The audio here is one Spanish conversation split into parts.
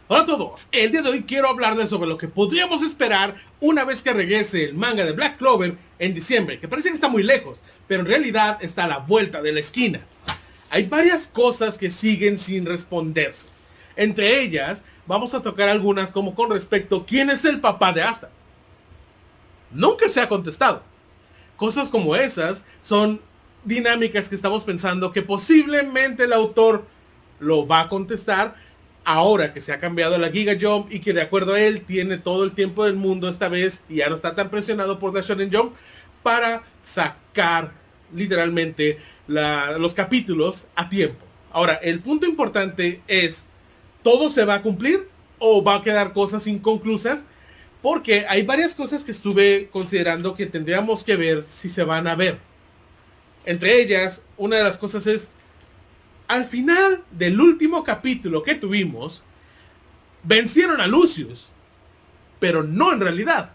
Hola a todos, el día de hoy quiero hablarles sobre lo que podríamos esperar una vez que regrese el manga de Black Clover en diciembre, que parece que está muy lejos, pero en realidad está a la vuelta de la esquina. Hay varias cosas que siguen sin responderse. Entre ellas, vamos a tocar algunas como con respecto a quién es el papá de Asta. Nunca se ha contestado. Cosas como esas son dinámicas que estamos pensando que posiblemente el autor lo va a contestar ahora que se ha cambiado la Giga Jump y que de acuerdo a él tiene todo el tiempo del mundo esta vez y ya no está tan presionado por la Shonen Jump para sacar literalmente los capítulos a tiempo. Ahora, el punto importante es, ¿todo se va a cumplir o va a quedar cosas inconclusas? Porque hay varias cosas que estuve considerando que tendríamos que ver si se van a ver. Entre ellas, una de las cosas es, al final del último capítulo que tuvimos, vencieron a Lucius, pero no en realidad.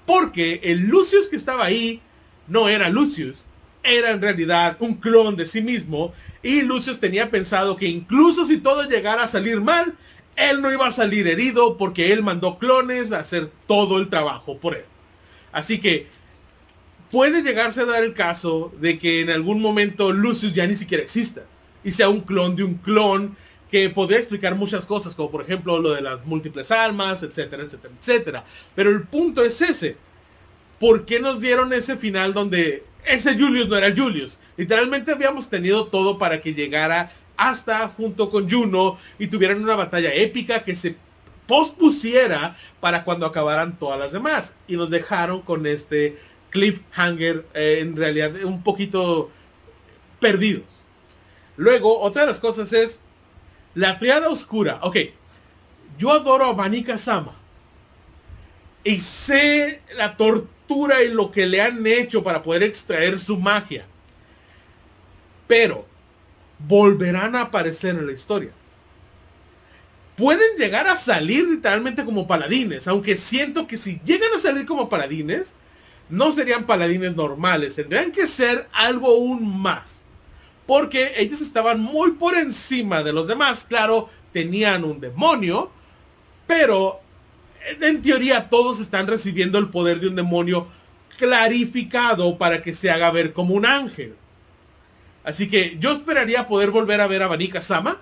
Porque el Lucius que estaba ahí no era Lucius, era en realidad un clon de sí mismo, y Lucius tenía pensado que incluso si todo llegara a salir mal, él no iba a salir herido porque él mandó clones a hacer todo el trabajo por él. Así que puede llegarse a dar el caso de que en algún momento Lucius ya ni siquiera exista y sea un clon de un clon, que podría explicar muchas cosas, como por ejemplo lo de las múltiples almas, etcétera, etcétera, etcétera. Pero el punto es ese. ¿Por qué nos dieron ese final donde ese Julius no era Julius? Literalmente habíamos tenido todo para que llegara hasta junto con Juno y tuvieran una batalla épica que se pospusiera para cuando acabaran todas las demás. Y nos dejaron con este cliffhanger en realidad un poquito perdidos. Luego, otra de las cosas es la triada oscura. Ok, yo adoro a Vanica-sama y sé la tortura y lo que le han hecho para poder extraer su magia. Pero volverán a aparecer en la historia. Pueden llegar a salir literalmente como paladines, aunque siento que si llegan a salir como paladines, no serían paladines normales, tendrían que ser algo aún más. Porque ellos estaban muy por encima de los demás, claro, tenían un demonio, pero en teoría todos están recibiendo el poder de un demonio clarificado para que se haga ver como un ángel. Así que yo esperaría poder volver a ver a Vanica-sama.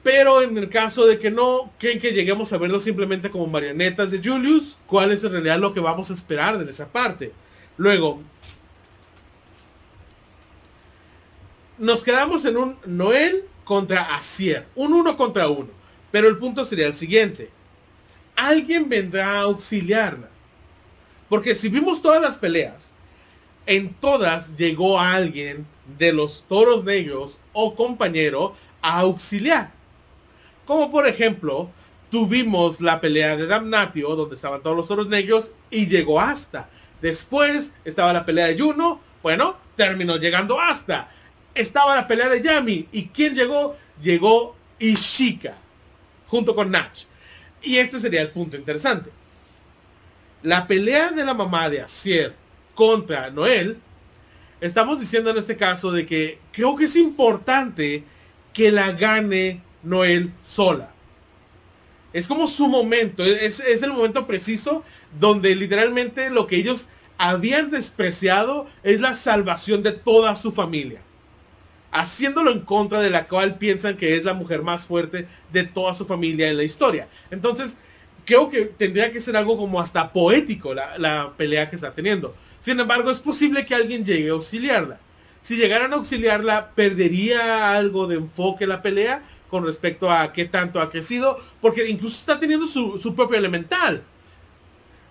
Pero en el caso de que no, creen que lleguemos a verlo simplemente como marionetas de Julius, ¿cuál es en realidad lo que vamos a esperar de esa parte? Luego, nos quedamos en un Noel contra Asier, un 1 contra 1. Pero el punto sería el siguiente. Alguien vendrá a auxiliarla. Porque si vimos todas las peleas, en todas llegó alguien de los Toros Negros o compañero a auxiliar. Como por ejemplo, tuvimos la pelea de Damnatio, donde estaban todos los Toros Negros, y llegó Asta. Después estaba la pelea de Juno, bueno, terminó llegando Asta. Estaba la pelea de Yami, ¿y quién llegó? Llegó Ishika, junto con Natch. Y este sería el punto interesante. La pelea de la mamá de Asier contra Noel, estamos diciendo en este caso de que creo que es importante que la gane Noel sola. Es como su momento, es el momento preciso donde literalmente lo que ellos habían despreciado es la salvación de toda su familia, haciéndolo en contra de la cual piensan que es la mujer más fuerte de toda su familia en la historia. Entonces creo que tendría que ser algo como hasta poético la pelea que está teniendo. Sin embargo, es posible que alguien llegue a auxiliarla. Si llegaran a auxiliarla, perdería algo de enfoque la pelea con respecto a qué tanto ha crecido, porque incluso está teniendo su propio elemental.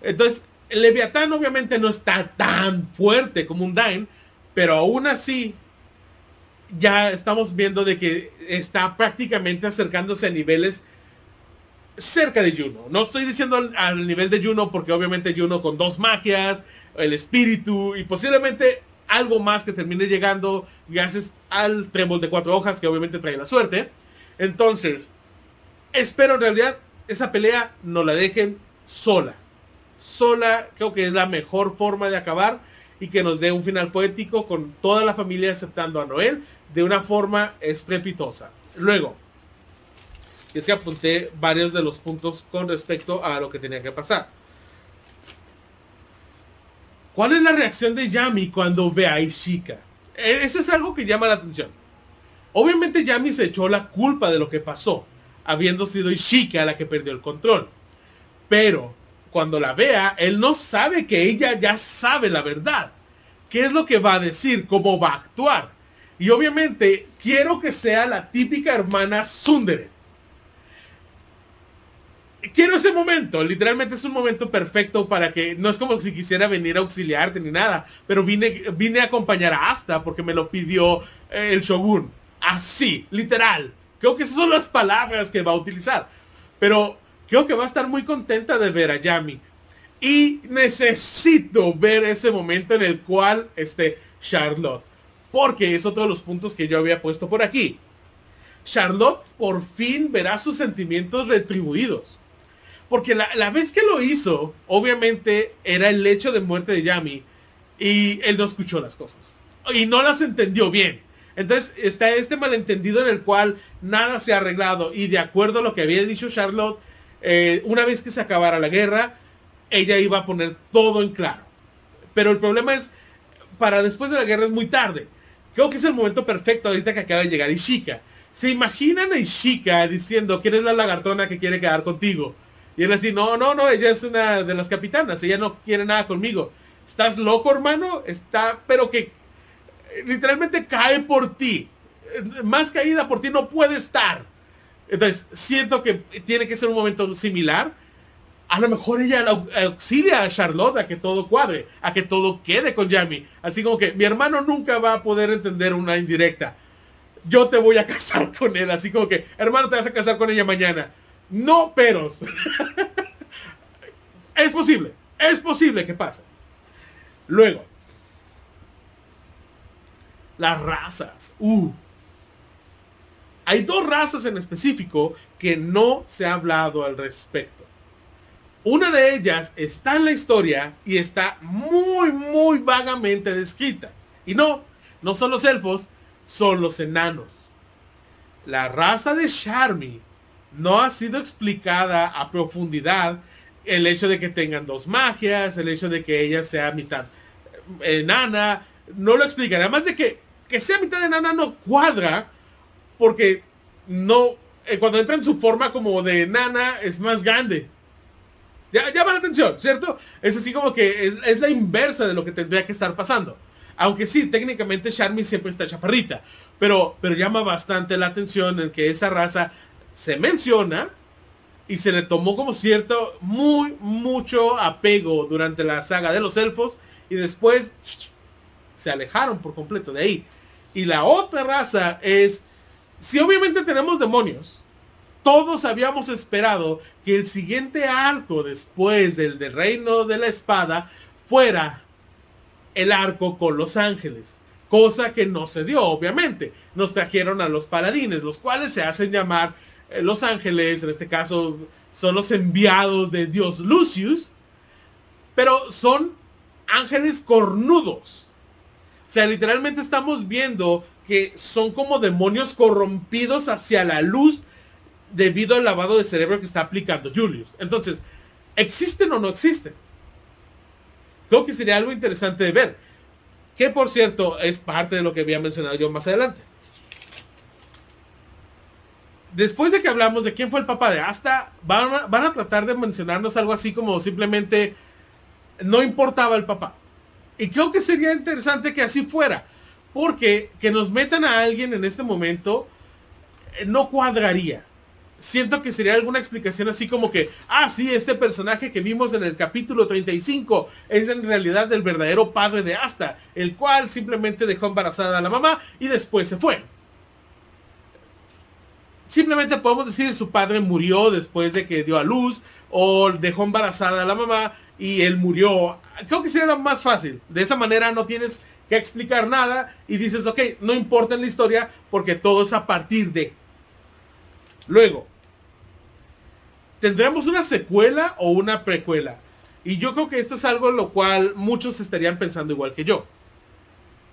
Entonces, el Leviatán obviamente no está tan fuerte como un Dain, pero aún así ya estamos viendo de que está prácticamente acercándose a niveles cerca de Juno. No estoy diciendo al nivel de Juno, porque obviamente Juno con 2 magias, el espíritu y posiblemente algo más que termine llegando gracias al trébol de 4 hojas que obviamente trae la suerte. Entonces, espero en realidad esa pelea no la dejen sola. Sola creo que es la mejor forma de acabar y que nos dé un final poético con toda la familia aceptando a Noel de una forma estrepitosa. Luego, Y es que apunté varios de los puntos con respecto a lo que tenía que pasar. ¿Cuál es la reacción de Yami cuando ve a Ishika? Eso es algo que llama la atención. Obviamente Yami se echó la culpa de lo que pasó, habiendo sido Ishika la que perdió el control. Pero cuando la vea, él no sabe que ella ya sabe la verdad. ¿Qué es lo que va a decir? ¿Cómo va a actuar? Y obviamente quiero que sea la típica hermana tsundere. Quiero ese momento, literalmente es un momento perfecto para que, no es como si quisiera venir a auxiliarte ni nada, pero vine a acompañar a Asta porque me lo pidió el Shogun. Así, literal. Creo que esas son las palabras que va a utilizar. Pero creo que va a estar muy contenta de ver a Yami. Y necesito ver ese momento en el cual esté Charlotte. Porque es otro de los puntos que yo había puesto por aquí. Charlotte por fin verá sus sentimientos retribuidos. Porque la vez que lo hizo, obviamente era el hecho de muerte de Yami. Y él no escuchó las cosas. Y no las entendió bien. Entonces está este malentendido en el cual nada se ha arreglado. Y de acuerdo a lo que había dicho Charlotte, una vez que se acabara la guerra, ella iba a poner todo en claro. Pero el problema es, para después de la guerra es muy tarde. Creo que es el momento perfecto ahorita que acaba de llegar Ishika. ¿Se imaginan a Ishika diciendo quién es la lagartona que quiere quedar contigo? Y él así, no, ella es una de las capitanas, ella no quiere nada conmigo. ¿Estás loco, hermano? Pero que literalmente cae por ti. Más caída por ti no puede estar. Entonces, siento que tiene que ser un momento similar. A lo mejor ella auxilia a Charlotte a que todo cuadre, a que todo quede con Yami. Así como que mi hermano nunca va a poder entender una indirecta. Yo te voy a casar con él. Así como que, hermano, te vas a casar con ella mañana. No peros. Es posible que pase. Luego, las razas. Hay dos razas en específico que no se ha hablado al respecto. Una de ellas está en la historia y está muy vagamente descrita. Y no son los elfos, son los enanos. La raza de Charmy no ha sido explicada a profundidad. El hecho de que tengan dos magias, el hecho de que ella sea mitad enana, no lo explican. Además de que sea mitad enana no cuadra, porque no, cuando entra en su forma como de enana es más grande. Ya llama la atención, ¿cierto? Es así como que es la inversa de lo que tendría que estar pasando. Aunque sí, técnicamente Charmy siempre está chaparrita. Pero llama bastante la atención en que esa raza se menciona y se le tomó como cierto mucho apego durante la saga de los elfos. Y después se alejaron por completo de ahí. Y la otra raza es, si obviamente tenemos demonios, todos habíamos esperado que el siguiente arco después del Reino de la Espada fuera el arco con los ángeles. Cosa que no se dio, obviamente. Nos trajeron a los paladines, los cuales se hacen llamar los ángeles. En este caso son los enviados de Dios Lucius. Pero son ángeles cornudos. O sea, literalmente estamos viendo que son como demonios corrompidos hacia la luz debido al lavado de cerebro que está aplicando Julius. Entonces, ¿existen o no existen? Creo que sería algo interesante de ver. Que por cierto, es parte de lo que había mencionado yo más adelante. Después de que hablamos de quién fue el papá de Asta, van a tratar de mencionarnos algo así como simplemente no importaba el papá. Y creo que sería interesante que así fuera. Porque que nos metan a alguien en este momento no cuadraría. Siento que sería alguna explicación así como que, sí, este personaje que vimos en el capítulo 35 es en realidad el verdadero padre de Asta, el cual simplemente dejó embarazada a la mamá y después se fue. Simplemente podemos decir su padre murió después de que dio a luz, o dejó embarazada a la mamá y él murió. Creo que sería lo más fácil. De esa manera no tienes que explicar nada y dices, ok, no importa en la historia porque todo es a partir de. Luego, ¿tendremos una secuela o una precuela? Y yo creo que esto es algo en lo cual muchos estarían pensando igual que yo.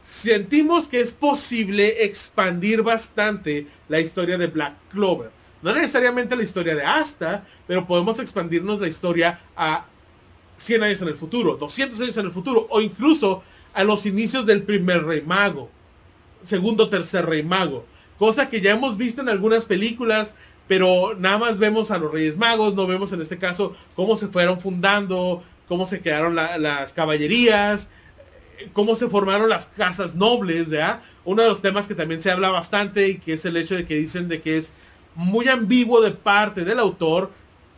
Sentimos que es posible expandir bastante la historia de Black Clover. No necesariamente la historia de Asta, pero podemos expandirnos la historia a 100 años en el futuro, 200 años en el futuro, o incluso a los inicios del primer Rey Mago, segundo, tercer Rey Mago. Cosa que ya hemos visto en algunas películas, pero nada más vemos a los Reyes Magos, no vemos en este caso cómo se fueron fundando, cómo se quedaron las caballerías, cómo se formaron las casas nobles, ¿ya? Uno de los temas que también se habla bastante y que es el hecho de que dicen de que es muy ambiguo de parte del autor,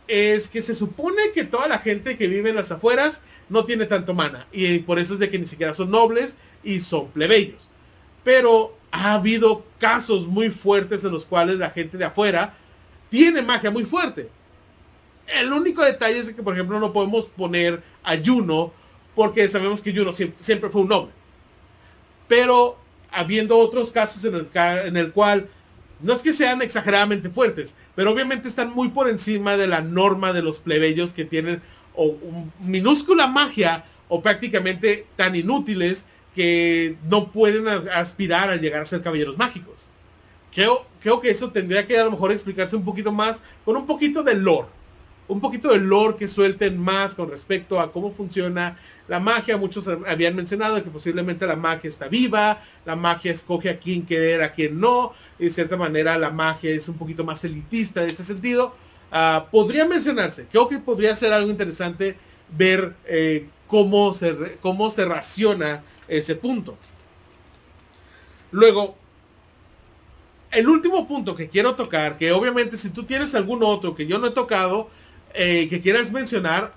es que se supone que toda la gente que vive en las afueras no tiene tanto mana, y por eso es de que ni siquiera son nobles y son plebeyos. Pero ha habido casos muy fuertes en los cuales la gente de afuera tiene magia muy fuerte. El único detalle es que, por ejemplo, no podemos poner a Juno porque sabemos que Juno siempre fue un noble. Pero habiendo otros casos en el cual no es que sean exageradamente fuertes, pero obviamente están muy por encima de la norma de los plebeyos que tienen o minúscula magia o prácticamente tan inútiles que no pueden aspirar a llegar a ser caballeros mágicos. Creo que eso tendría que a lo mejor explicarse un poquito más con un poquito de lore. Un poquito de lore que suelten más con respecto a cómo funciona la magia. Muchos habían mencionado que posiblemente la magia está viva, la magia escoge a quién querer, a quién no. De cierta manera la magia es un poquito más elitista en ese sentido. Podría mencionarse, creo que podría ser algo interesante ver cómo se raciona ese punto. Luego, el último punto que quiero tocar, que obviamente si tú tienes algún otro que yo no he tocado, que quieras mencionar,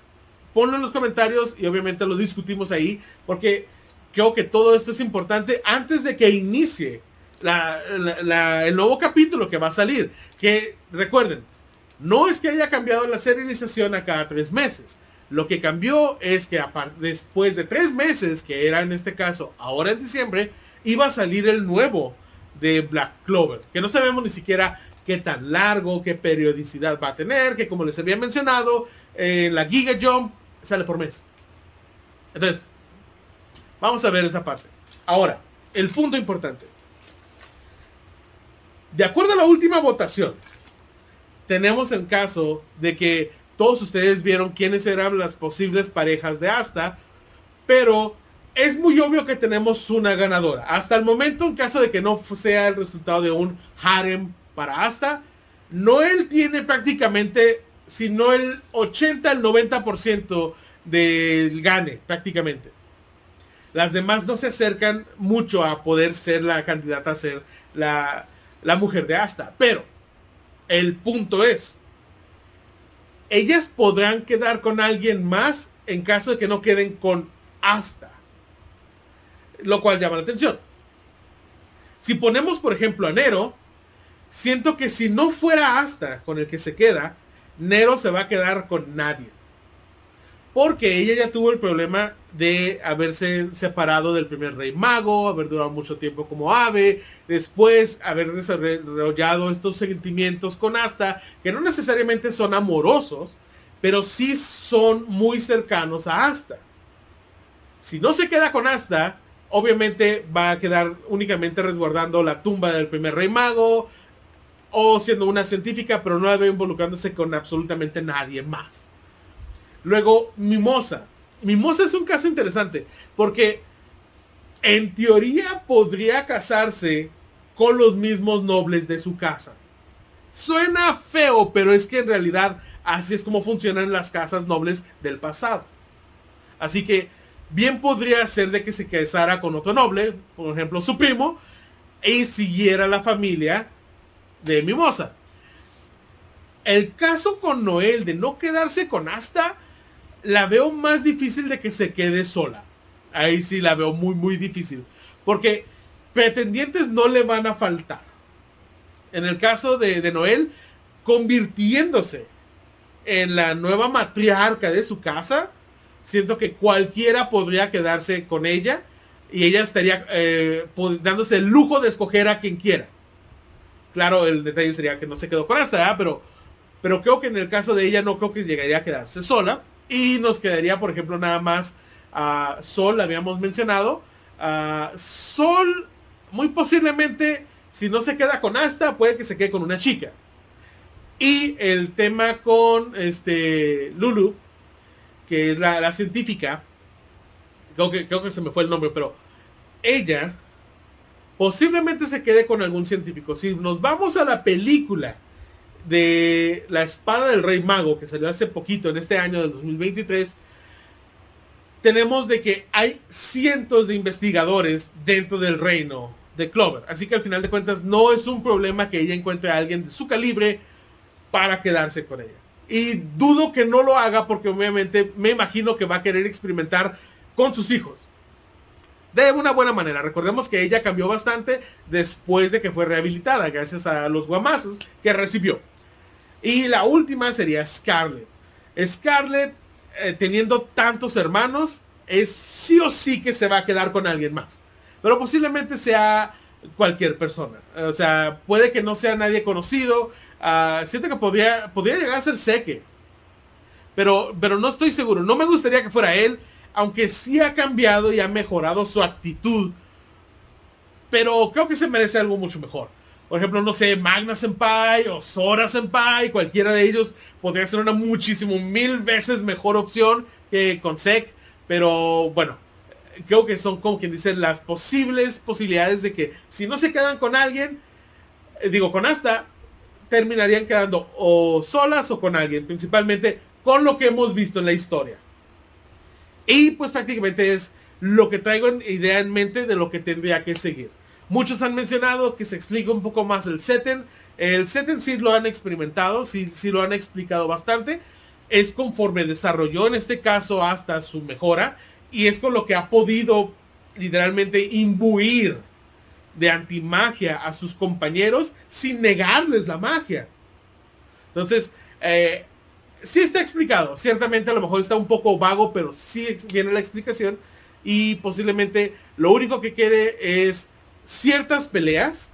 ponlo en los comentarios y obviamente lo discutimos ahí, porque creo que todo esto es importante antes de que inicie el nuevo capítulo que va a salir. Que recuerden, no es que haya cambiado la serialización a cada 3 meses. Lo que cambió es que después de 3 meses, que era en este caso ahora en diciembre, iba a salir el nuevo de Black Clover, que no sabemos ni siquiera qué tan largo, qué periodicidad va a tener, que como les había mencionado, la Giga Jump sale por mes. Entonces, vamos a ver esa parte. Ahora, el punto importante. De acuerdo a la última votación, tenemos el caso de que todos ustedes vieron quiénes eran las posibles parejas de Asta, pero es muy obvio que tenemos una ganadora. Hasta el momento, en caso de que no sea el resultado de un harem para Asta, Noel tiene prácticamente, si no el 80 al 90% del gane, prácticamente. Las demás no se acercan mucho a poder ser la candidata a ser la mujer de Asta. Pero el punto es, ellas podrán quedar con alguien más en caso de que no queden con Asta, lo cual llama la atención. Si ponemos por ejemplo a Nero, siento que si no fuera Asta con el que se queda, Nero se va a quedar con nadie, porque ella ya tuvo el problema de haberse separado del primer Rey Mago, haber durado mucho tiempo como ave, después haber desarrollado estos sentimientos con Asta, que no necesariamente son amorosos, pero sí son muy cercanos a Asta. Si no se queda con Asta, obviamente va a quedar únicamente resguardando la tumba del primer Rey Mago, o siendo una científica, pero no involucrándose con absolutamente nadie más. Luego, Mimosa. Mimosa es un caso interesante, porque en teoría podría casarse con los mismos nobles de su casa. Suena feo, pero es que en realidad así es como funcionan las casas nobles del pasado. Así que bien podría ser de que se casara con otro noble, por ejemplo su primo, y siguiera la familia de Mimosa. El caso con Noel de no quedarse con Asta, la veo más difícil de que se quede sola. Ahí sí la veo muy muy difícil, porque pretendientes no le van a faltar. En el caso de Noel, convirtiéndose en la nueva matriarca de su casa, siento que cualquiera podría quedarse con ella y ella estaría dándose el lujo de escoger a quien quiera. Claro, el detalle sería que no se quedó con Asta, ¿verdad? Pero creo que en el caso de ella no creo que llegaría a quedarse sola. Y nos quedaría, por ejemplo, nada más Sol, habíamos mencionado. Sol, muy posiblemente, si no se queda con Asta, puede que se quede con una chica. Y el tema con Lulu, que es la científica, creo que se me fue el nombre, pero ella posiblemente se quede con algún científico. Si nos vamos a la película de La Espada del Rey Mago, que salió hace poquito, en este año del 2023, tenemos de que hay cientos de investigadores dentro del reino de Clover. Así que al final de cuentas no es un problema que ella encuentre a alguien de su calibre para quedarse con ella. Y dudo que no lo haga porque obviamente me imagino que va a querer experimentar con sus hijos. De una buena manera. Recordemos que ella cambió bastante después de que fue rehabilitada gracias a los guamazos que recibió. Y la última sería Scarlett. Scarlett, teniendo tantos hermanos, es sí o sí que se va a quedar con alguien más. Pero posiblemente sea cualquier persona. O sea, puede que no sea nadie conocido. Siento que podría llegar a ser Zeke. Pero no estoy seguro. No me gustaría que fuera él. Aunque sí ha cambiado y ha mejorado su actitud. Pero creo que se merece algo mucho mejor. Por ejemplo, no sé, Magna Senpai o Sora Senpai. Cualquiera de ellos podría ser una muchísimo 1000 veces mejor opción que con Zeke. Pero bueno, creo que son como quien dice las posibilidades de que si no se quedan con alguien, con Asta, terminarían quedando o solas o con alguien. Principalmente con lo que hemos visto en la historia. Y pues prácticamente es lo que traigo en idea en mente de lo que tendría que seguir. Muchos han mencionado que se explica un poco más el Seten. El Seten sí lo han experimentado, sí lo han explicado bastante. Es conforme desarrolló en este caso hasta su mejora. Y es con lo que ha podido literalmente imbuir de antimagia a sus compañeros sin negarles la magia. Entonces, sí está explicado. Ciertamente a lo mejor está un poco vago, pero sí viene la explicación. Y posiblemente lo único que quede es ciertas peleas.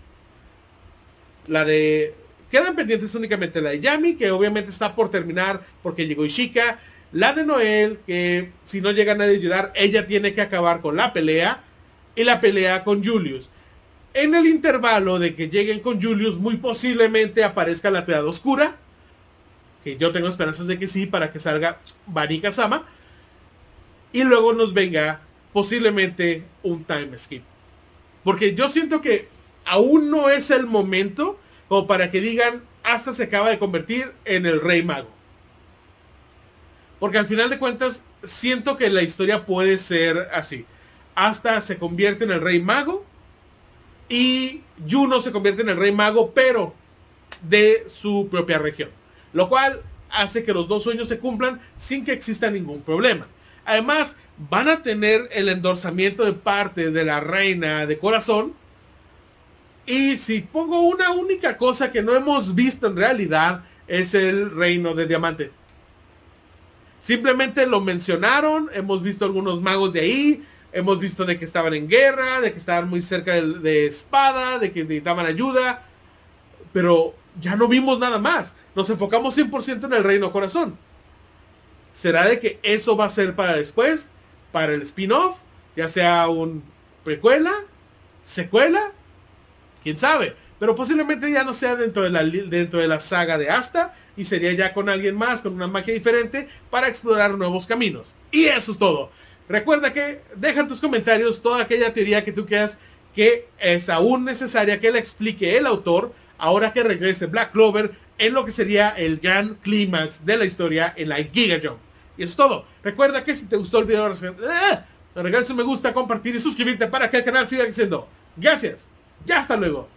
Quedan pendientes únicamente la de Yami, que obviamente está por terminar porque llegó Ishika. La de Noel, que si no llega nadie a ayudar, ella tiene que acabar con la pelea. Y la pelea con Julius. En el intervalo de que lleguen con Julius, muy posiblemente aparezca la Triada Oscura. Que yo tengo esperanzas de que sí, para que salga Bani Kazama. Y luego nos venga posiblemente un time skip. Porque yo siento que aún no es el momento como para que digan Asta se acaba de convertir en el Rey Mago. Porque al final de cuentas siento que la historia puede ser así. Asta se convierte en el Rey Mago y Juno se convierte en el Rey Mago, pero de su propia región. Lo cual hace que los dos sueños se cumplan sin que exista ningún problema. Además, van a tener el endorsamiento de parte de la Reina de Corazón. Y si pongo una única cosa que no hemos visto en realidad, es el Reino de Diamante. Simplemente lo mencionaron, hemos visto algunos magos de ahí, hemos visto de que estaban en guerra, de que estaban muy cerca de Espada, de que necesitaban ayuda. Pero ya no vimos nada más. Nos enfocamos 100% en el Reino Corazón. ¿Será de que eso va a ser para después? ¿Para el spin-off? Ya sea un precuela, secuela, quién sabe. Pero posiblemente ya no sea dentro de la saga de Asta. Y sería ya con alguien más, con una magia diferente, para explorar nuevos caminos. Y eso es todo. Recuerda que deja en tus comentarios toda aquella teoría que tú creas que es aún necesaria que la explique el autor, ahora que regrese Black Clover en lo que sería el gran clímax de la historia en la Giga Jump. Y eso es todo. Recuerda que si te gustó el video, regálame un me gusta, compartir y suscribirte para que el canal siga creciendo. Gracias. Ya hasta luego.